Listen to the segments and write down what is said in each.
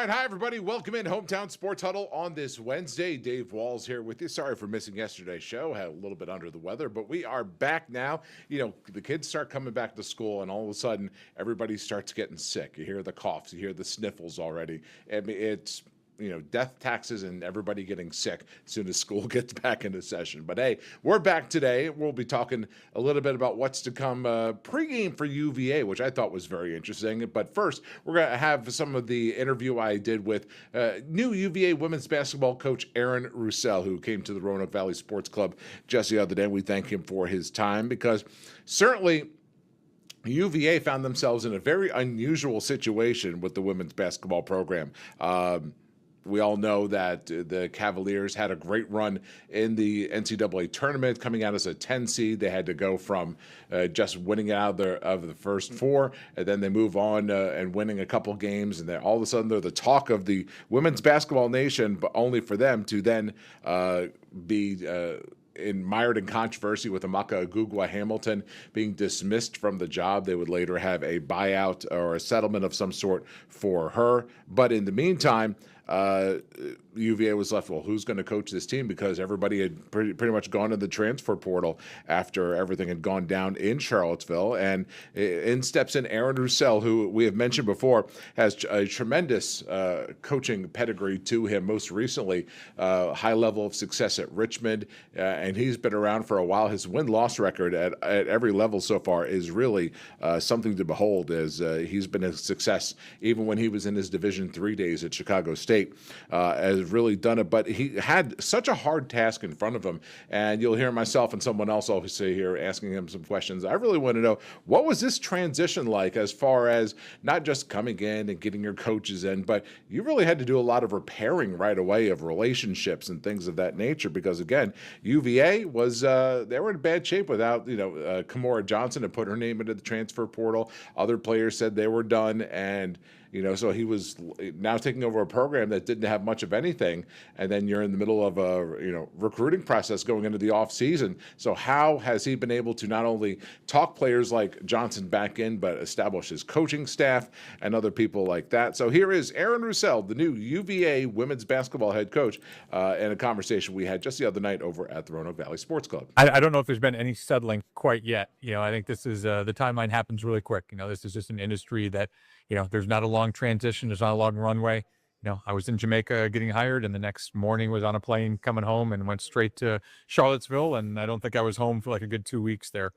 right, hi everybody. Welcome in Hometown Sports Huddle on this Wednesday. Dave Walls here with you. Sorry for missing yesterday's show. Had a little bit under the weather, but we are back now. You know, the kids start coming back to school, and all of a sudden, everybody starts getting sick. You hear the coughs, you hear the sniffles already. I mean, it's death, taxes, and everybody getting sick as soon as school gets back into session. But hey, we're back today. We'll be talking a little bit about what's to come pregame for UVA, which I thought was very interesting. But first, we're going to have some of the interview I did with new UVA women's basketball coach Aaron Roussel, who came to the Roanoke Valley Sports Club just the other day. We thank him for his time because certainly UVA found themselves in a very unusual situation with the women's basketball program. We all know that the Cavaliers had a great run in the NCAA tournament, coming out as a 10 seed. They had to go from just winning out of the first four, and then they move on and winning a couple games, and then all of a sudden they're the talk of the women's basketball nation, but only for them to then be mired in controversy with Amaka Agugwa Hamilton being dismissed from the job. They would later have a buyout or a settlement of some sort for her. But in the meantime, UVA was left, well, who's going to coach this team? Because everybody had pretty much gone to the transfer portal after everything had gone down in Charlottesville. And in steps in Aaron Roussel, who we have mentioned before, has a tremendous coaching pedigree to him. Most recently, high level of success at Richmond, and he's been around for a while. His win-loss record at every level so far is really something to behold, as he's been a success even when he was in his Division III days at Chicago State. Has really done it, but he had such a hard task in front of him, and you'll hear myself and someone else always say here asking him some questions. I really want to know, what was this transition like, as far as not just coming in and getting your coaches in, but you really had to do a lot of repairing right away of relationships and things of that nature, because again, UVA was they were in bad shape without Kimora Johnson had put her name into the transfer portal. Other players said they were done, and so he was now taking over a program that didn't have much of anything, and then you're in the middle of a recruiting process going into the off season. So how has he been able to not only talk players like Johnson back in, but establish his coaching staff and other people like that? So here is Aaron Roussel, the new UVA women's basketball head coach, in a conversation we had just the other night over at the Roanoke Valley Sports Club. I don't know if there's been any settling quite yet. I think this is the timeline happens really quick. This is just an industry that there's not a long transition. There's not a long runway. I was in Jamaica getting hired, and the next morning was on a plane coming home and went straight to Charlottesville. And I don't think I was home for like a good 2 weeks there.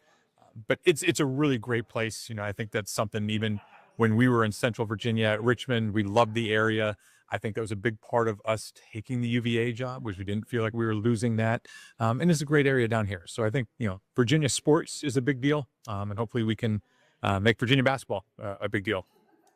But it's a really great place. I think that's something, even when we were in Central Virginia at Richmond, we loved the area. I think that was a big part of us taking the UVA job, which we didn't feel like we were losing that. And it's a great area down here. So I think, Virginia sports is a big deal. And hopefully we can make Virginia basketball a big deal.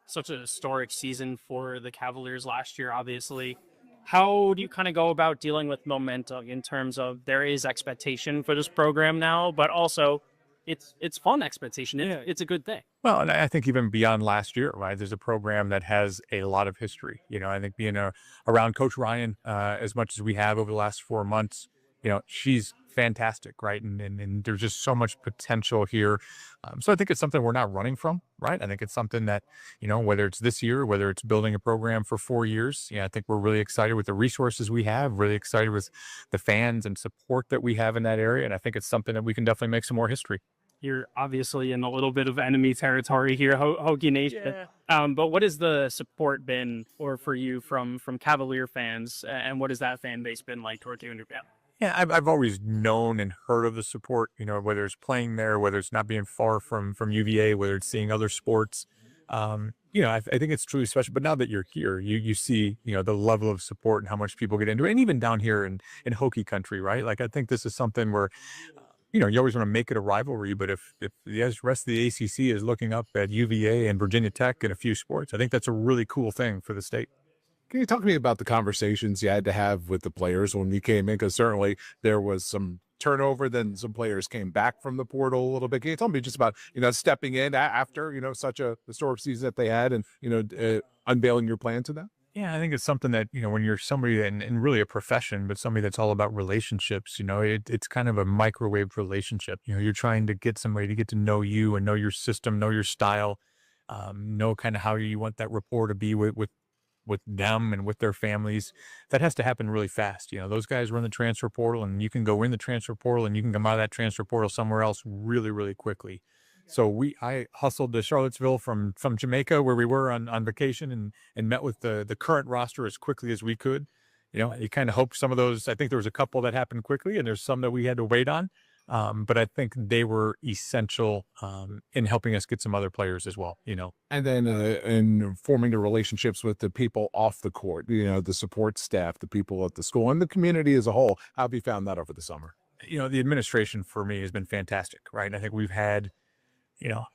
Such a historic season for the Cavaliers last year, obviously. How do you kind of go about dealing with momentum in terms of there is expectation for this program now, but also it's fun expectation. It's a good thing. Well, and I think even beyond last year, right, there's a program that has a lot of history. I think being around Coach Ryan as much as we have over the last 4 months, she's fantastic, right? And there's just so much potential here. So I think it's something we're not running from, right? I think it's something that, whether it's this year, whether it's building a program for 4 years, I think we're really excited with the resources we have, really excited with the fans and support that we have in that area. And I think it's something that we can definitely make some more history. You're obviously in a little bit of enemy territory here, Hokie Nation. Yeah. But what has the support been for you from Cavalier fans, and what has that fan base been like toward you and your family? Yeah, I've always known and heard of the support, whether it's playing there, whether it's not being far from UVA, whether it's seeing other sports. I think it's truly special. But now that you're here, you see, the level of support and how much people get into it. And even down here in Hokie country, right? Like, I think this is something where, you always want to make it a rivalry. But if the rest of the ACC is looking up at UVA and Virginia Tech in a few sports, I think that's a really cool thing for the state. Can you talk to me about the conversations you had to have with the players when you came in? Because certainly there was some turnover, then some players came back from the portal a little bit. Can you tell me just about, stepping in after, such a historic season that they had, and, unveiling your plan to them? Yeah, I think it's something that, when you're somebody in really a profession, but somebody that's all about relationships, it's kind of a microwave relationship. You're trying to get somebody to get to know you and know your system, know your style, know kind of how you want that rapport to be with with them and with their families, that has to happen really fast. Those guys run the transfer portal, and you can go in the transfer portal and you can come out of that transfer portal somewhere else really, really quickly. So I hustled to Charlottesville from Jamaica, where we were on vacation, and met with the current roster as quickly as we could. You kind of hope some of those. I think there was a couple that happened quickly, and there's some that we had to wait on. But I think they were essential in helping us get some other players as well. And then in forming the relationships with the people off the court, the support staff, the people at the school, and the community as a whole. How have you found that over the summer? The administration for me has been fantastic, right? And I think we've had, you know,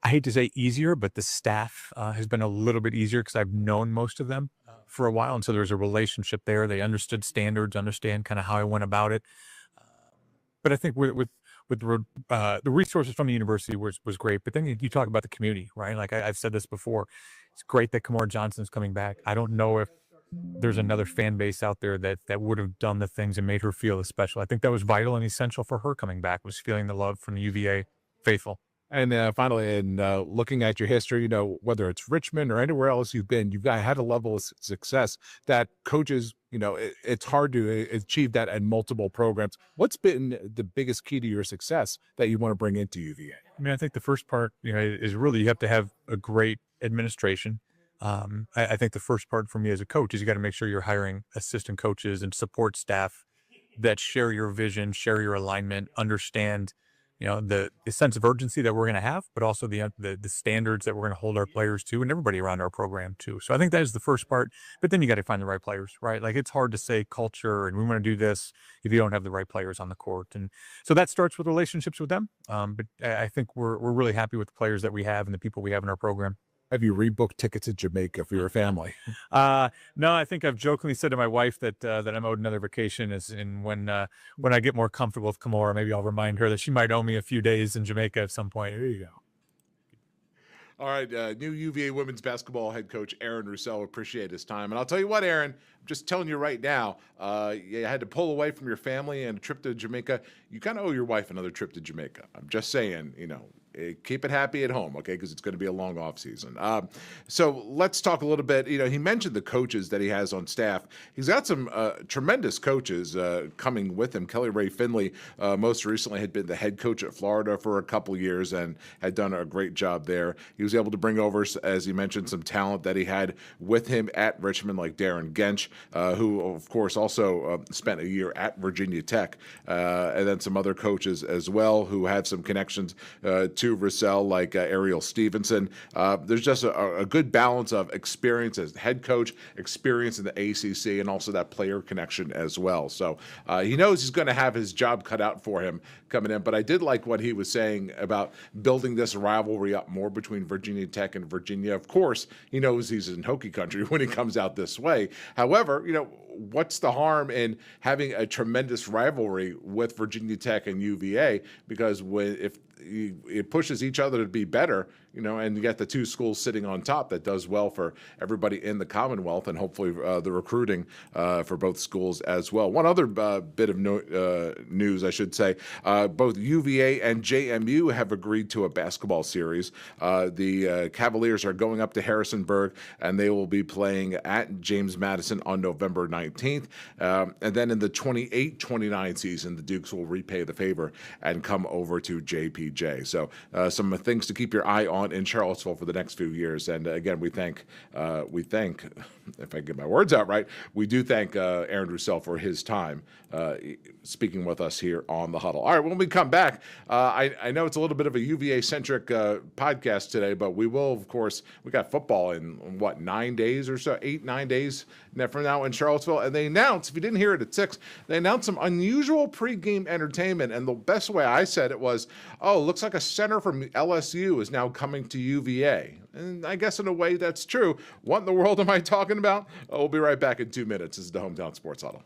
I hate to say easier, but the staff has been a little bit easier because I've known most of them for a while, and so there's a relationship there. They understood standards, understand kind of how I went about it. But I think the resources from the university was great. But then you talk about the community, right? Like I've said this before, it's great that Kamora Johnson's coming back. I don't know if there's another fan base out there that would have done the things and made her feel as special. I think that was vital and essential for her coming back, was feeling the love from the UVA faithful. And finally, in looking at your history, whether it's Richmond or anywhere else you've been, you've had a level of success that coaches, it's hard to achieve that at multiple programs. What's been the biggest key to your success that you want to bring into UVA? I mean, I think the first part, is really you have to have a great administration. I think the first part for me as a coach is you got to make sure you're hiring assistant coaches and support staff that share your vision, share your alignment, understand the sense of urgency that we're going to have, but also the standards that we're going to hold our players to, and everybody around our program too. So I think that is the first part. But then you got to find the right players, right? Like it's hard to say culture and we want to do this if you don't have the right players on the court. And so that starts with relationships with them. But I think we're really happy with the players that we have and the people we have in our program. Have you rebooked tickets to Jamaica for your family? No, I think I've jokingly said to my wife that I'm owed another vacation. And when I get more comfortable with Kamora, maybe I'll remind her that she might owe me a few days in Jamaica at some point. There you go. All right, new UVA women's basketball head coach Aaron Roussel, appreciate his time. And I'll tell you what, Aaron, I'm just telling you right now, you had to pull away from your family and a trip to Jamaica. You kind of owe your wife another trip to Jamaica. I'm just saying, keep it happy at home, okay? Because it's going to be a long off season. So let's talk a little bit. He mentioned the coaches that he has on staff. He's got some tremendous coaches coming with him. Kelly Ray Finley, most recently, had been the head coach at Florida for a couple years and had done a great job there. He was able to bring over, as he mentioned, some talent that he had with him at Richmond, like Darren Gensch, who, of course, also spent a year at Virginia Tech, and then some other coaches as well who have some connections to Roussel, like Ariel Stevenson. There's just a good balance of experience as head coach, experience in the ACC, and also that player connection as well. So he knows he's going to have his job cut out for him coming in. But I did like what he was saying about building this rivalry up more between Virginia Tech and Virginia. Of course, he knows he's in Hokie country when he comes out this way. However, what's the harm in having a tremendous rivalry with Virginia Tech and UVA? Because if it pushes each other to be better, and you got the two schools sitting on top, that does well for everybody in the Commonwealth and hopefully the recruiting for both schools as well. One other bit of news, I should say, both UVA and JMU have agreed to a basketball series. The Cavaliers are going up to Harrisonburg, and they will be playing at James Madison on November 19th. And then in the 28-29 season, the Dukes will repay the favor and come over to JPJ. So some things to keep your eye on in Charlottesville for the next few years. And again, we thank, if I get my words out right, we do thank Aaron Roussel for his time speaking with us here on the Huddle. All right, when we come back, I know it's a little bit of a UVA-centric podcast today, but we will, of course, we got football in, 9 days or so, 8-9 days from now in Charlottesville. And they announced, if you didn't hear it at 6, they announced some unusual pregame entertainment. And the best way I said it was, looks like a center from LSU is now coming to UVA. And I guess in a way that's true. What in the world am I talking about? We'll be right back in 2 minutes. This is the Hometown Sports Huddle.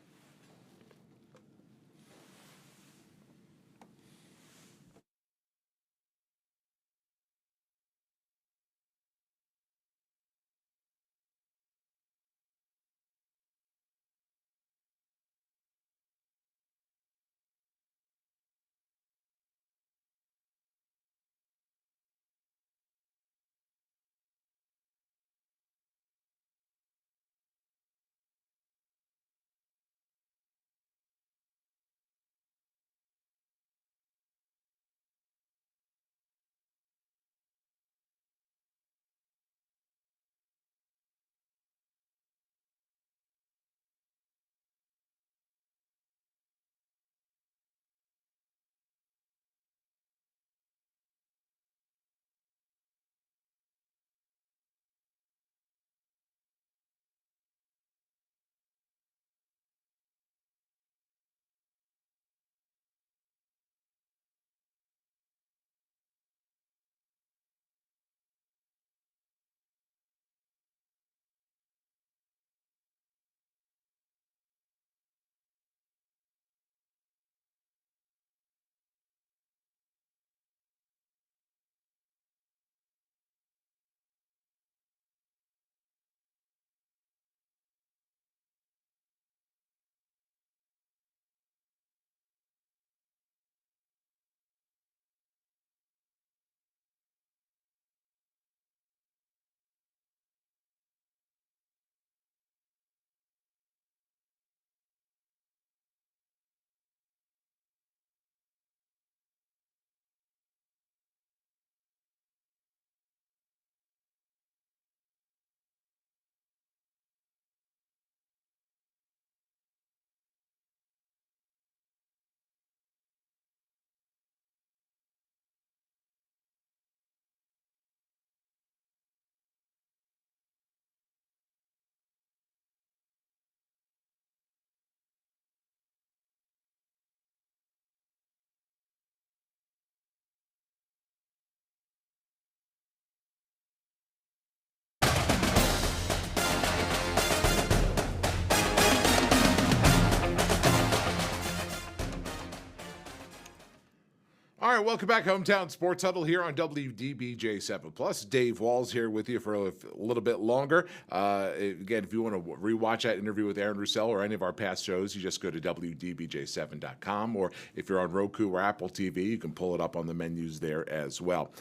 All right, welcome back, Hometown Sports Huddle here on WDBJ 7 Plus. Dave Walls here with you for a little bit longer. Again, if you want to rewatch that interview with Aaron Roussel or any of our past shows, you just go to WDBJ7.com, or if you're on Roku or Apple TV, you can pull it up on the menus there as well.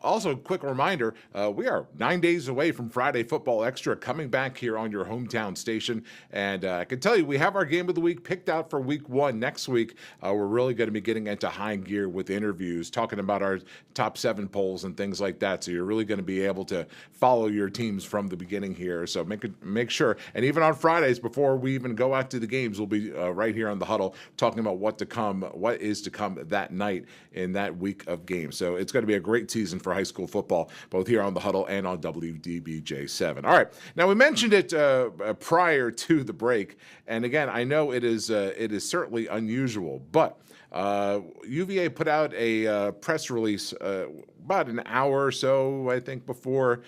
Also, quick reminder, we are 9 days away from Friday Football Extra coming back here on your hometown station. And I can tell you, we have our game of the week picked out for week 1 next week. We're really going to be getting into high gear with interviews, talking about our top 7 polls and things like that. So you're really going to be able to follow your teams from the beginning here. So make sure. And even on Fridays, before we even go out to the games, we'll be right here on the Huddle talking about what is to come that night in that week of games. So it's going to be a great season for high school football, both here on the Huddle and on WDBJ7. All right. Now, we mentioned it prior to the break, and again, I know it is certainly unusual, but UVA put out a press release about an hour or so, I think, before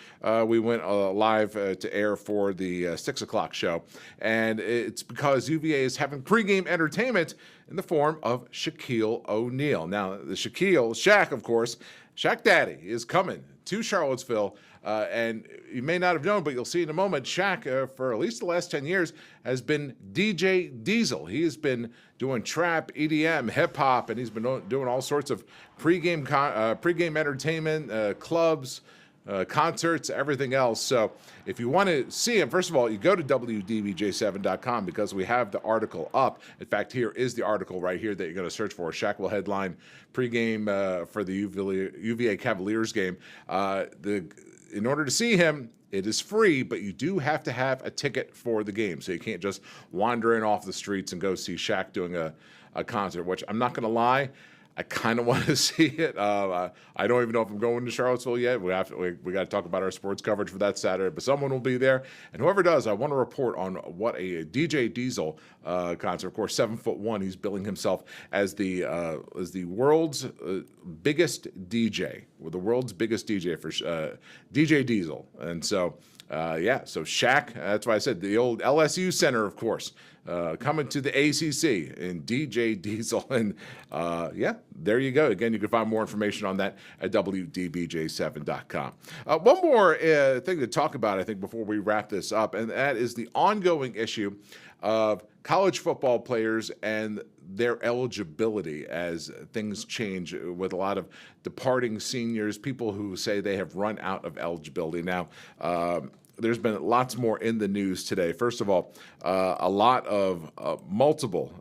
we went live to air for the 6 o'clock show. And it's because UVA is having pregame entertainment in the form of Shaquille O'Neal. Now, the Shaq, of course, Shaq Daddy is coming to Charlottesville, and you may not have known, but you'll see in a moment, Shaq, for at least the last 10 years, has been DJ Diesel. He has been doing trap, EDM, hip-hop, and he's been doing all sorts of pregame entertainment, clubs, concerts, everything else. So if you want to see him, first of all, you go to WDBJ7.com because we have the article up. In fact, here is the article right here that you're going to search for. Shaq will headline pregame for the UVA Cavaliers game. In order to see him, it is free, but you do have to have a ticket for the game. So you can't just wander in off the streets and go see Shaq doing a concert, which I'm not going to lie, I kind of want to see it. I don't even know if I'm going to Charlottesville yet. We got to talk about our sports coverage for that Saturday, but someone will be there. And whoever does, I want to report on what a DJ Diesel concert. Of course, 7'1", he's billing himself as the world's biggest DJ, the world's biggest DJ for DJ Diesel. And so, so Shaq. That's why I said the old LSU Center, of course. Coming to the ACC in DJ Diesel. And there you go. Again, you can find more information on that at WDBJ7.com. One more thing to talk about, I think, before we wrap this up, and that is the ongoing issue of college football players and their eligibility as things change with a lot of departing seniors, people who say they have run out of eligibility. Now, there's been lots more in the news today. First of all, a lot of multiple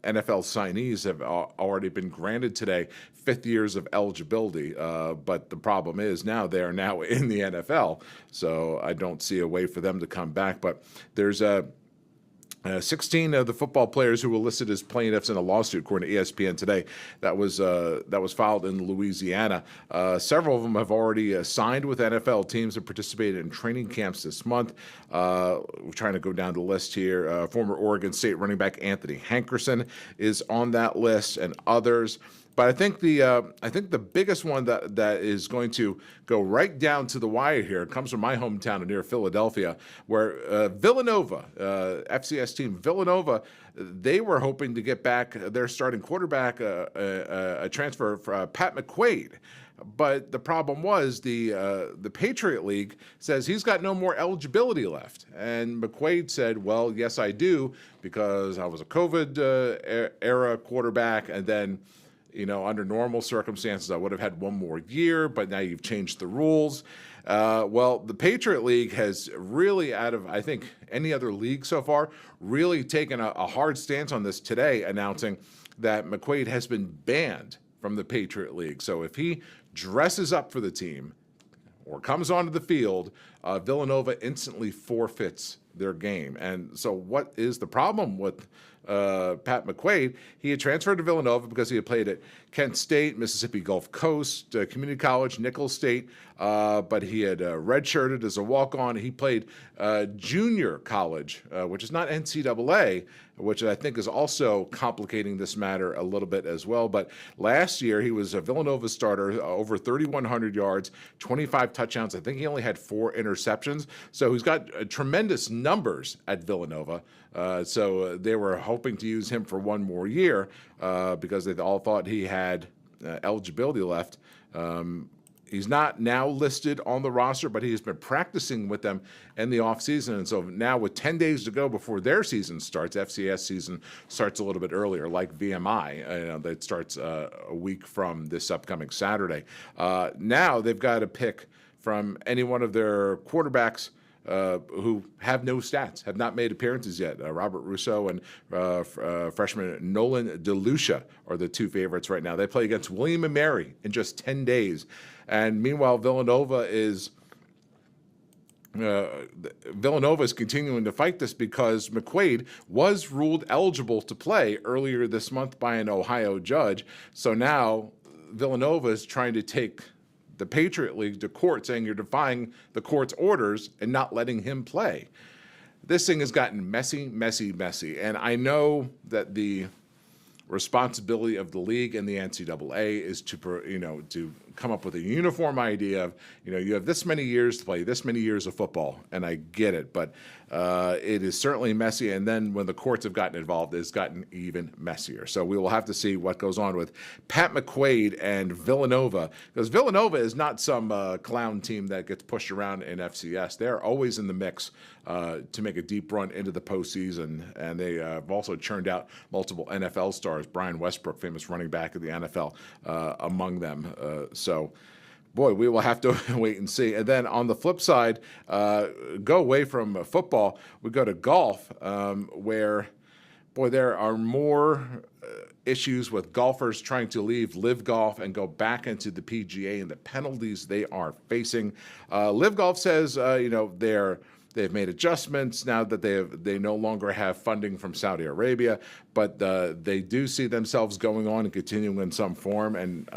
NFL signees have already been granted today 5th years of eligibility. But the problem is now they are now in the NFL, so I don't see a way for them to come back. But there's 16 of the football players who were listed as plaintiffs in a lawsuit, according to ESPN today, that was filed in Louisiana. Several of them have already signed with NFL teams and participated in training camps this month. We're trying to go down the list here. Former Oregon State running back Anthony Hankerson is on that list, and others. But I think the biggest one that is going to go right down to the wire here comes from my hometown near Philadelphia, where Villanova, FCS team Villanova, they were hoping to get back their starting quarterback, a transfer for Pat McQuaid. But the problem was the Patriot League says he's got no more eligibility left. And McQuaid said, well, yes, I do, because I was a COVID era quarterback, and then under normal circumstances, I would have had one more year, but now you've changed the rules. Well, the Patriot League has really, out of, I think, any other league so far, really taken a hard stance on this today, announcing that McQuaid has been banned from the Patriot League. So if he dresses up for the team or comes onto the field, Villanova instantly forfeits their game. And so what is the problem with Pat McQuaid? He had transferred to Villanova because he had played at Kent State, Mississippi Gulf Coast, Community College, Nicholls State, but he had redshirted as a walk-on. He played junior college, which is not NCAA, which I think is also complicating this matter a little bit as well. But last year, he was a Villanova starter, over 3,100 yards, 25 touchdowns. I think he only had 4 interceptions. So he's got tremendous numbers at Villanova. So they were hoping to use him for one more year because they all thought he had eligibility left. He's not now listed on the roster, but he's been practicing with them in the offseason. And so now with 10 days to go before their season starts, FCS season starts a little bit earlier, like VMI, that starts a week from this upcoming Saturday. Now they've got to pick from any one of their quarterbacks who have no stats, have not made appearances yet. Robert Rousseau and freshman Nolan DeLucia are the two favorites right now. They play against William & Mary in just 10 days. And meanwhile, Villanova is continuing to fight this because McQuaid was ruled eligible to play earlier this month by an Ohio judge. So now Villanova is trying to take the Patriot League to court, saying you're defying the court's orders and not letting him play. This thing has gotten messy, messy, messy. And I know that the responsibility of the league and the NCAA is to come up with a uniform idea of, you have this many years to play this many years of football, and I get it, but it is certainly messy. And then when the courts have gotten involved, it's gotten even messier. So we will have to see what goes on with Pat McQuaid and Villanova, because Villanova is not some clown team that gets pushed around in FCS. They're always in the mix to make a deep run into the postseason, and they have also churned out multiple NFL stars. Brian Westbrook, famous running back of the NFL, among them. So, boy, we will have to wait and see. And then on the flip side, go away from football, we go to golf, where, boy, there are more issues with golfers trying to leave Live Golf and go back into the PGA and the penalties they are facing. Live Golf says, they've made adjustments now that they no longer have funding from Saudi Arabia, but they do see themselves going on and continuing in some form. And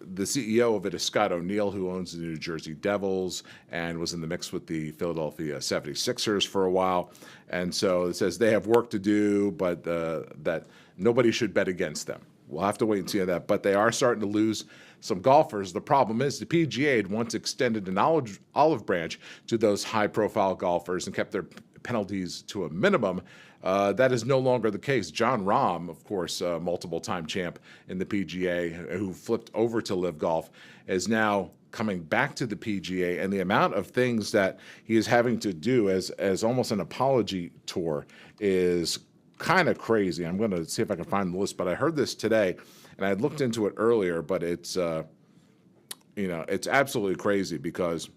the CEO of it is Scott O'Neill, who owns the New Jersey Devils and was in the mix with the Philadelphia 76ers for a while. And so it says they have work to do, but that nobody should bet against them. We'll have to wait and see that. But they are starting to lose some golfers. The problem is the PGA had once extended an olive branch to those high-profile golfers and kept their penalties to a minimum. That is no longer the case. John Rahm, of course, multiple-time champ in the PGA, who flipped over to Live Golf, is now coming back to the PGA, and the amount of things that he is having to do as almost an apology tour is kind of crazy. I'm going to see if I can find the list, but I heard this today, and I had looked into it earlier, but it's absolutely crazy because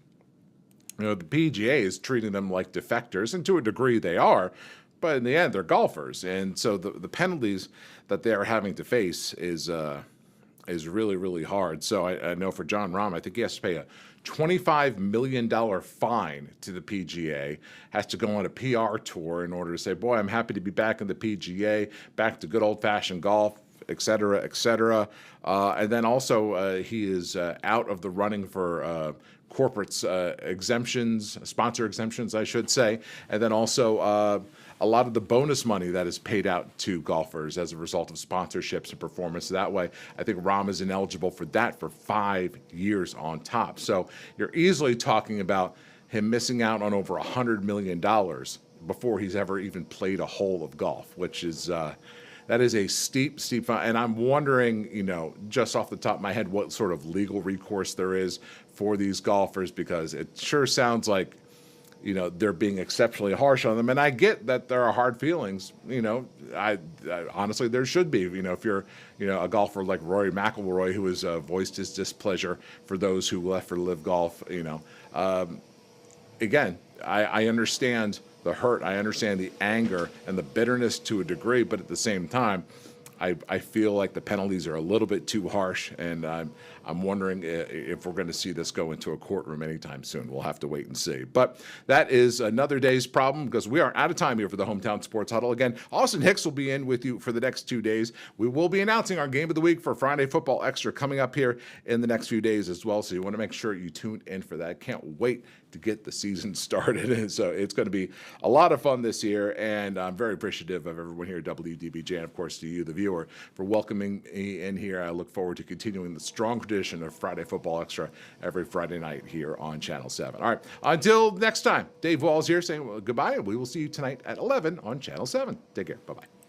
the PGA is treating them like defectors, and to a degree they are, but in the end they're golfers, and so the penalties that they are having to face is really, really hard. So I know for John Rahm, I think he has to pay a $25 million fine to the PGA, has to go on a PR tour in order to say, boy, I'm happy to be back in the PGA, back to good old-fashioned golf, et cetera, et cetera. And then also he is out of the running for corporate exemptions, sponsor exemptions, I should say. And then also a lot of the bonus money that is paid out to golfers as a result of sponsorships and performance that way. I think Rahm is ineligible for that for 5 years on top. So you're easily talking about him missing out on over $100 million before he's ever even played a hole of golf, which is that is a steep fine. And I'm wondering, just off the top of my head, what sort of legal recourse there is for these golfers, because it sure sounds like they're being exceptionally harsh on them. And I get that there are hard feelings. I honestly, there should be. If you're, a golfer like Rory McIlroy, who has voiced his displeasure for those who left for Live Golf, again, I understand the hurt. I understand the anger and the bitterness to a degree, but at the same time, I feel like the penalties are a little bit too harsh, and I'm wondering if we're going to see this go into a courtroom anytime soon. We'll have to wait and see. But that is another day's problem, because we are out of time here for the Hometown Sports Huddle. Again, Austin Hicks will be in with you for the next 2 days. We will be announcing our Game of the Week for Friday Football Extra coming up here in the next few days as well, so you want to make sure you tune in for that. Can't wait to get the season started. And so it's going to be a lot of fun this year, and I'm very appreciative of everyone here at WDBJ, and of course to you, the viewer, for welcoming me in here. I look forward to continuing the strong tradition of Friday Football Extra every Friday night here on Channel 7. All right, until next time, Dave Walls here saying goodbye, and we will see you tonight at 11 on Channel 7. Take care. Bye-bye.